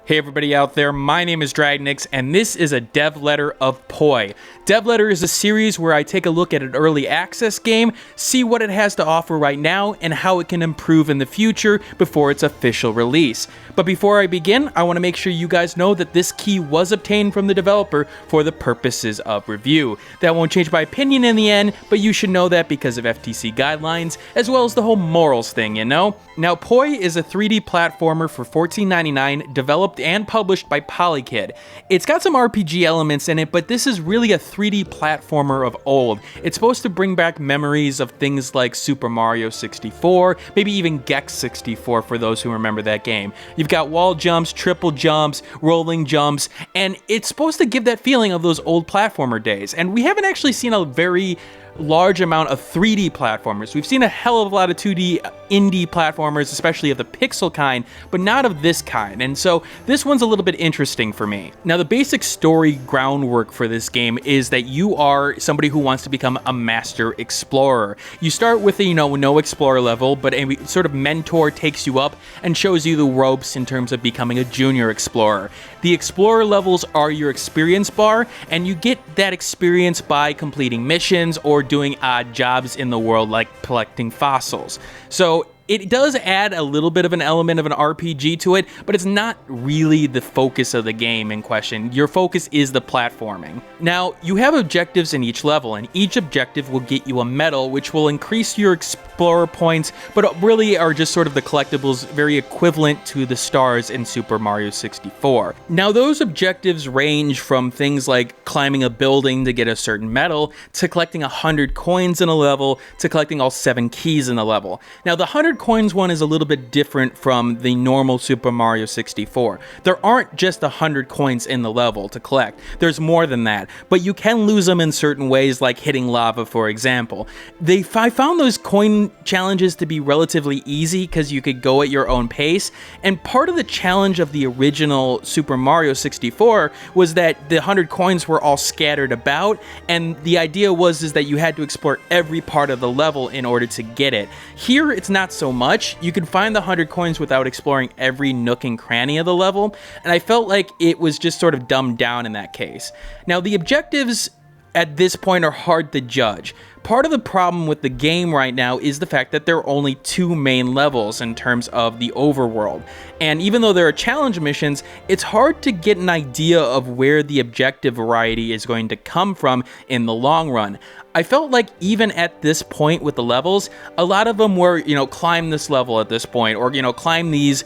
Hey everybody out there, my name is Dragnix, and this is a dev letter of Poi. Dev letter is a series where I take a look at an early access game, see what it has to offer right now, and how it can improve in the future before its official release. But before I begin, I want to make sure you guys know that this key was obtained from the developer for the purposes of review. That won't change my opinion in the end, but you should know that because of FTC guidelines, as well as the whole morals thing, you know? Now, Poi is a 3D platformer for $14.99, developed and published by Polykid. It's got some RPG elements in it, but this is really a 3D platformer of old. It's supposed to bring back memories of things like Super Mario 64, maybe even Gex 64 for those who remember that game. You've got wall jumps, triple jumps, rolling jumps, and it's supposed to give that feeling of those old platformer days. And we haven't actually seen a very large amount of 3D platformers. We've seen a hell of a lot of 2D indie platformers, especially of the pixel kind, but not of this kind, and so this one's a little bit interesting for me. Now, the basic story groundwork for this game is that you are somebody who wants to become a master explorer. You start with a, no explorer level, but a sort of mentor takes you up and shows you the ropes in terms of becoming a junior explorer. The explorer levels are your experience bar, and you get that experience by completing missions or doing odd jobs in the world like collecting fossils. So it does add a little bit of an element of an RPG to it, but it's not really the focus of the game in question. Your focus is the platforming. Now, you have objectives in each level, and each objective will get you a medal, which will increase your explorer points, but really are just sort of the collectibles very equivalent to the stars in Super Mario 64. Now, those objectives range from things like climbing a building to get a certain medal, to collecting 100 coins in a level, to collecting all 7 keys in a level. Now, the 100 coins one is a little bit different from the normal Super Mario 64. There aren't just 100 coins in the level to collect. There's more than that, but you can lose them in certain ways, like hitting lava, for example. I found those coin challenges to be relatively easy because you could go at your own pace, and part of the challenge of the original Super Mario 64 was that the 100 coins were all scattered about, and the idea was that you had to explore every part of the level in order to get it. Here, it's not so much. You can find the 100 coins without exploring every nook and cranny of the level, and I felt like it was just sort of dumbed down in that case. Now, the objectives at this point are hard to judge. Part of the problem with the game right now is the fact that there are only 2 main levels in terms of the overworld. And even though there are challenge missions, it's hard to get an idea of where the objective variety is going to come from in the long run. I felt like even at this point with the levels, a lot of them were, climb this level at this point, or, climb these,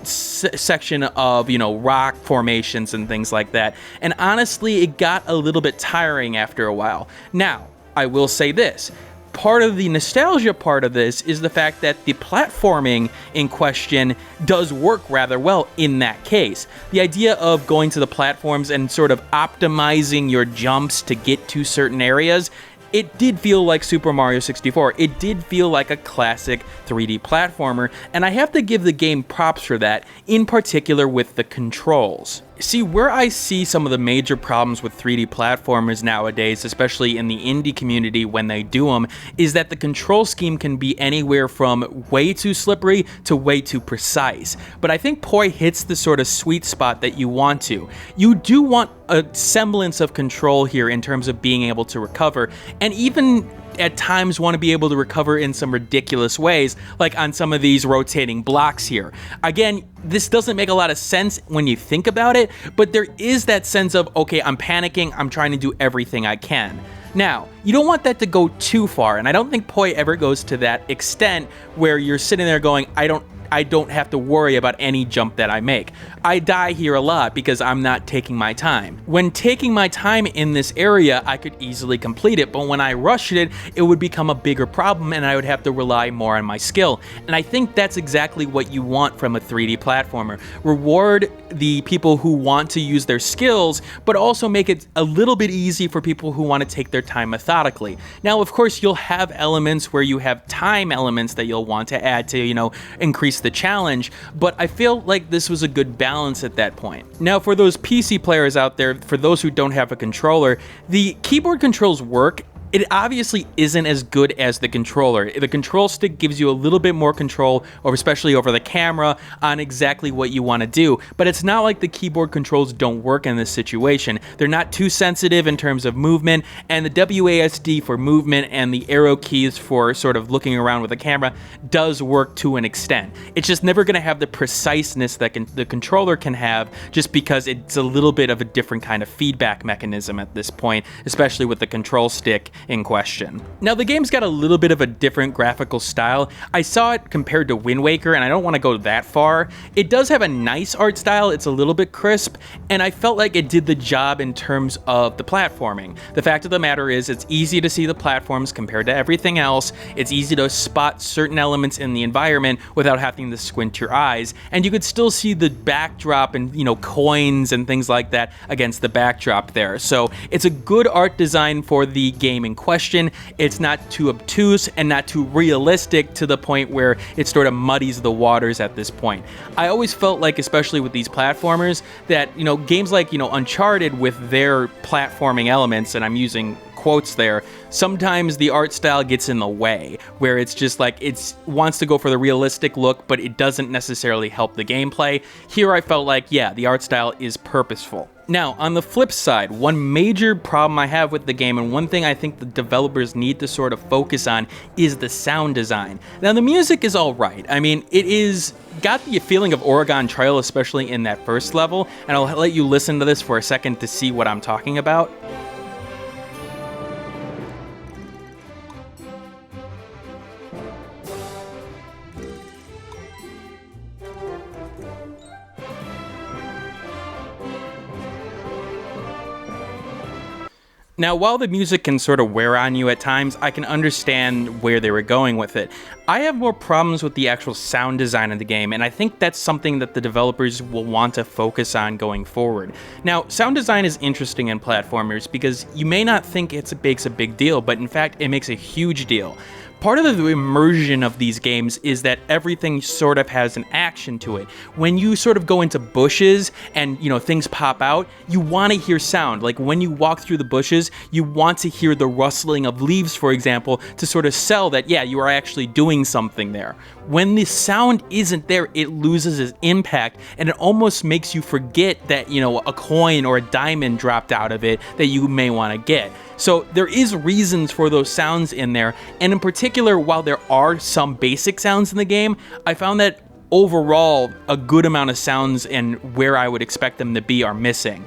section of, rock formations and things like that. And honestly, it got a little bit tiring after a while. Now, I will say this. Part of the nostalgia part of this is the fact that the platforming in question does work rather well in that case. The idea of going to the platforms and sort of optimizing your jumps to get to certain areas, it did feel like Super Mario 64. It did feel like a classic 3D platformer, and I have to give the game props for that, in particular with the controls. See, where I see some of the major problems with 3D platformers nowadays, especially in the indie community when they do them, is that the control scheme can be anywhere from way too slippery to way too precise. But I think Poi hits the sort of sweet spot that you want to. You do want a semblance of control here in terms of being able to recover, and even at times want to be able to recover in some ridiculous ways, like on some of these rotating blocks here. Again, this doesn't make a lot of sense when you think about it, but there is that sense of, okay, I'm panicking, I'm trying to do everything I can. Now, you don't want that to go too far, and I don't think Poi ever goes to that extent where you're sitting there going, I don't have to worry about any jump that I make. I die here a lot because I'm not taking my time. When taking my time in this area, I could easily complete it, but when I rushed it, it would become a bigger problem and I would have to rely more on my skill. And I think that's exactly what you want from a 3D platformer. Reward the people who want to use their skills, but also make it a little bit easy for people who want to take their time methodically. Now, of course, you'll have elements where you have time elements that you'll want to add to, increase the challenge, but I feel like this was a good balance at that point. Now, for those PC players out there, for those who don't have a controller, the keyboard controls work it obviously isn't as good as the controller. The control stick gives you a little bit more control, especially over the camera, on exactly what you want to do, but it's not like the keyboard controls don't work in this situation. They're not too sensitive in terms of movement, and the WASD for movement and the arrow keys for sort of looking around with the camera does work to an extent. It's just never going to have the preciseness that the controller can have, just because it's a little bit of a different kind of feedback mechanism at this point, especially with the control stick in question. Now, the game's got a little bit of a different graphical style. I saw it compared to Wind Waker, and I don't want to go that far. It does have a nice art style. It's a little bit crisp, and I felt like it did the job in terms of the platforming. The fact of the matter is, it's easy to see the platforms compared to everything else. It's easy to spot certain elements in the environment without having to squint your eyes, and you could still see the backdrop and, coins and things like that against the backdrop there. So it's a good art design for the game in question. It's not too obtuse and not too realistic to the point where it sort of muddies the waters at this point. I always felt like, especially with these platformers, that, games like, Uncharted with their platforming elements, and I'm using quotes there, sometimes the art style gets in the way, where it's just like it wants to go for the realistic look, but it doesn't necessarily help the gameplay. Here I felt like, yeah, the art style is purposeful. Now, on the flip side, one major problem I have with the game, and one thing I think the developers need to sort of focus on, is the sound design. Now, the music is all right. I mean, it is got the feeling of Oregon Trail, especially in that first level, and I'll let you listen to this for a second to see what I'm talking about. Now, while the music can sort of wear on you at times, I can understand where they were going with it. I have more problems with the actual sound design of the game, and I think that's something that the developers will want to focus on going forward. Now, sound design is interesting in platformers because you may not think it makes a big deal, but in fact, it makes a huge deal. Part of the immersion of these games is that everything sort of has an action to it. When you sort of go into bushes and, things pop out, you want to hear sound. Like when you walk through the bushes, you want to hear the rustling of leaves, for example, to sort of sell that, yeah, you are actually doing something there. When the sound isn't there, it loses its impact, and it almost makes you forget that, a coin or a diamond dropped out of it that you may want to get. So there is reasons for those sounds in there, and in particular, while there are some basic sounds in the game, I found that overall, a good amount of sounds and where I would expect them to be are missing.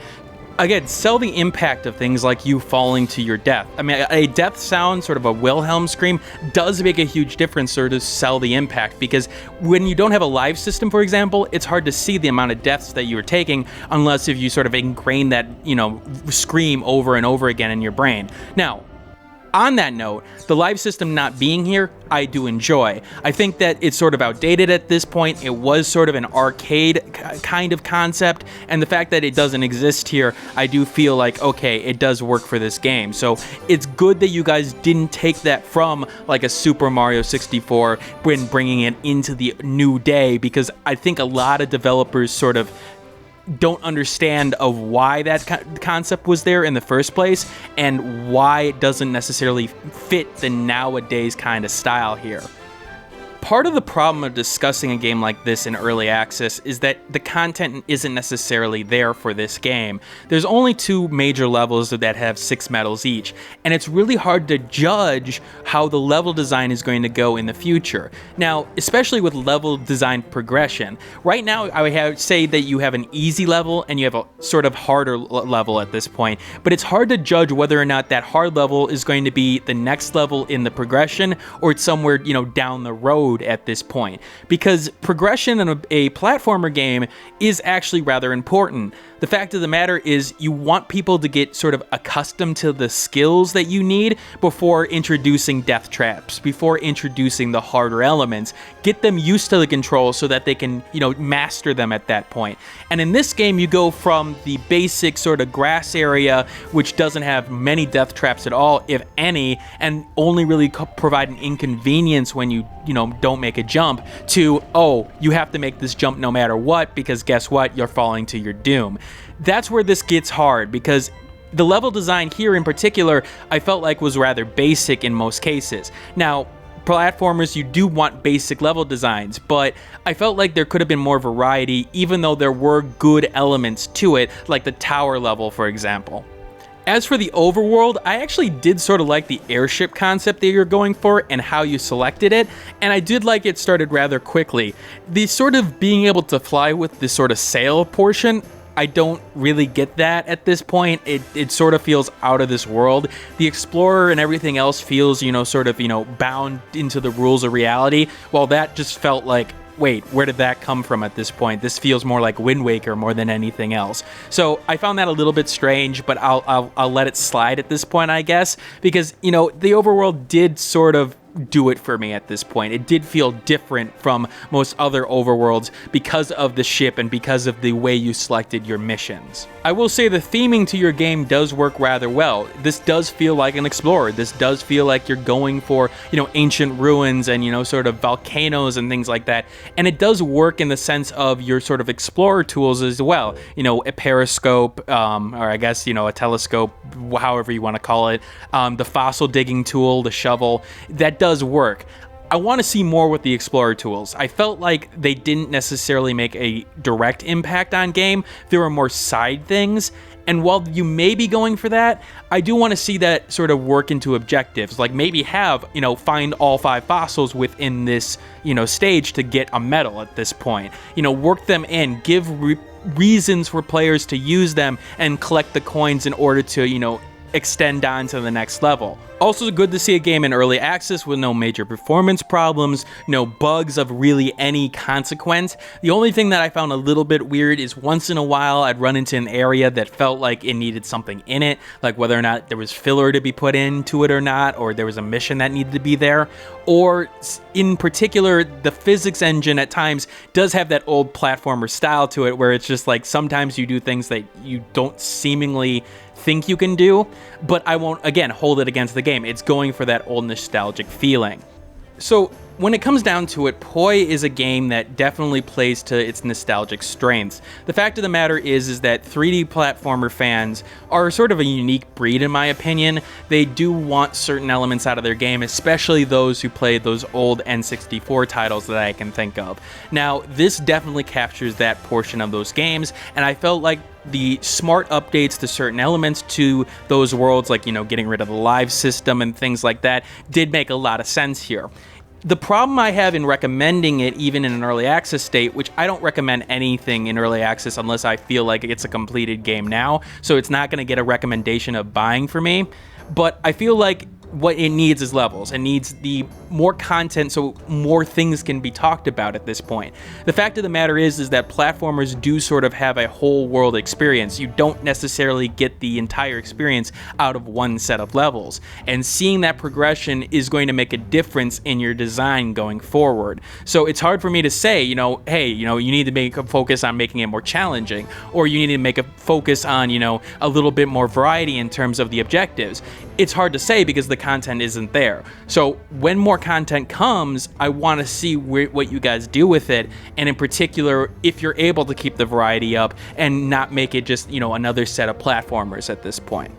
Again, sell the impact of things like you falling to your death. I mean, a death sound, sort of a Wilhelm scream, does make a huge difference sort of to sell the impact, because when you don't have a live system, for example, it's hard to see the amount of deaths that you're taking unless if you sort of ingrain that, scream over and over again in your brain. Now, on that note, the live system not being here, I do enjoy. I think that it's sort of outdated at this point. It was sort of an arcade kind of concept, and the fact that it doesn't exist here, I do feel like, okay, it does work for this game. So it's good that you guys didn't take that from like a Super Mario 64 when bringing it into the new day, because I think a lot of developers sort of don't understand of why that concept was there in the first place and why it doesn't necessarily fit the nowadays kind of style here. Part of the problem of discussing a game like this in early access is that the content isn't necessarily there for this game. There's only 2 major levels that have 6 medals each, and it's really hard to judge how the level design is going to go in the future. Now, especially with level design progression, right now I would say that you have an easy level and you have a sort of harder level at this point, but it's hard to judge whether or not that hard level is going to be the next level in the progression or it's somewhere, down the road at this point, because progression in a platformer game is actually rather important. The fact of the matter is you want people to get sort of accustomed to the skills that you need before introducing death traps, before introducing the harder elements. Get them used to the controls so that they can, master them at that point. And in this game, you go from the basic sort of grass area, which doesn't have many death traps at all, if any, and only really provide an inconvenience when you, don't make a jump, to, oh, you have to make this jump no matter what, because guess what? You're falling to your doom. That's where this gets hard, because The level design here in particular, I felt like was rather basic in most cases. Now, platformers, you do want basic level designs, but I felt like there could have been more variety, even though there were good elements to it, like the tower level, for example. As for the overworld, I actually did sort of like the airship concept that you're going for and how you selected it, and I did like it started rather quickly. The sort of being able to fly with this sort of sail portion, I don't really get that at this point. It sort of feels out of this world. The explorer and everything else feels, sort of, bound into the rules of reality, while that just felt like, wait, where did that come from at this point? This feels more like Wind Waker more than anything else. So I found that a little bit strange, but I'll let it slide at this point, I guess, because, the overworld did sort of do it for me at this point. It did feel different from most other overworlds because of the ship and because of the way you selected your missions. I will say the theming to your game does work rather well. This does feel like an explorer. This does feel like you're going for, ancient ruins and, sort of volcanoes and things like that. And it does work in the sense of your sort of explorer tools as well. A periscope, or I guess, a telescope, however you want to call it. The fossil digging tool, the shovel, that does work. I want to see more with the explorer tools. I felt like they didn't necessarily make a direct impact on game. There were more side things. And while you may be going for that, I do want to see that sort of work into objectives. Like maybe have, find all 5 fossils within this, stage to get a medal at this point. Work them in, give reasons for players to use them and collect the coins in order to, extend on to the next level. Also good to see a game in early access with no major performance problems, no bugs of really any consequence. The only thing that I found a little bit weird is once in a while I'd run into an area that felt like it needed something in it, like whether or not there was filler to be put into it or not, or there was a mission that needed to be there, or in particular, the physics engine at times does have that old platformer style to it where it's just like sometimes you do things that you don't seemingly think you can do, but I won't, again, hold it against the game. It's going for that old nostalgic feeling. So when it comes down to it, Poi is a game that definitely plays to its nostalgic strengths. The fact of the matter is that 3D platformer fans are sort of a unique breed in my opinion. They do want certain elements out of their game, especially those who played those old N64 titles that I can think of. Now, this definitely captures that portion of those games, and I felt like the smart updates to certain elements to those worlds, like, getting rid of the live system and things like that, did make a lot of sense here. The problem I have in recommending it, even in an early access state, which I don't recommend anything in early access unless I feel like it's a completed game now, so it's not going to get a recommendation of buying for me, but I feel like what it needs is levels. It needs the more content so more things can be talked about at this point. The fact of the matter is that platformers do sort of have a whole world experience. You don't necessarily get the entire experience out of one set of levels, and seeing that progression is going to make a difference in your design going forward. So it's hard for me to say, hey, you need to make a focus on making it more challenging, or you need to make a focus on, a little bit more variety in terms of the objectives. It's hard to say because the content isn't there. So when more content comes, I want to see what you guys do with it, and in particular, if you're able to keep the variety up and not make it just, another set of platformers at this point.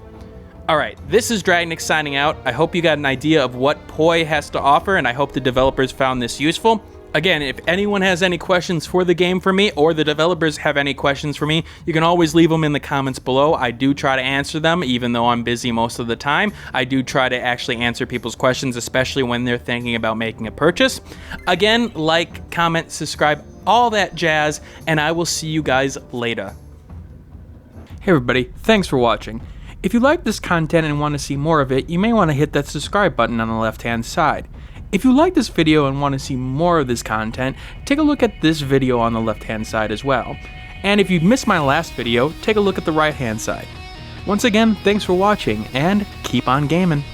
Alright, this is Dragnix signing out. I hope you got an idea of what Poi has to offer, and I hope the developers found this useful. Again, if anyone has any questions for the game for me, or the developers have any questions for me, you can always leave them in the comments below. I do try to answer them, even though I'm busy most of the time. I do try to actually answer people's questions, especially when they're thinking about making a purchase. Again, like, comment, subscribe, all that jazz, and I will see you guys later. Hey everybody, thanks for watching. If you like this content and want to see more of it, you may want to hit that subscribe button on the left-hand side. If you like this video and want to see more of this content, take a look at this video on the left-hand side as well. And if you missed my last video, take a look at the right-hand side. Once again, thanks for watching, and keep on gaming.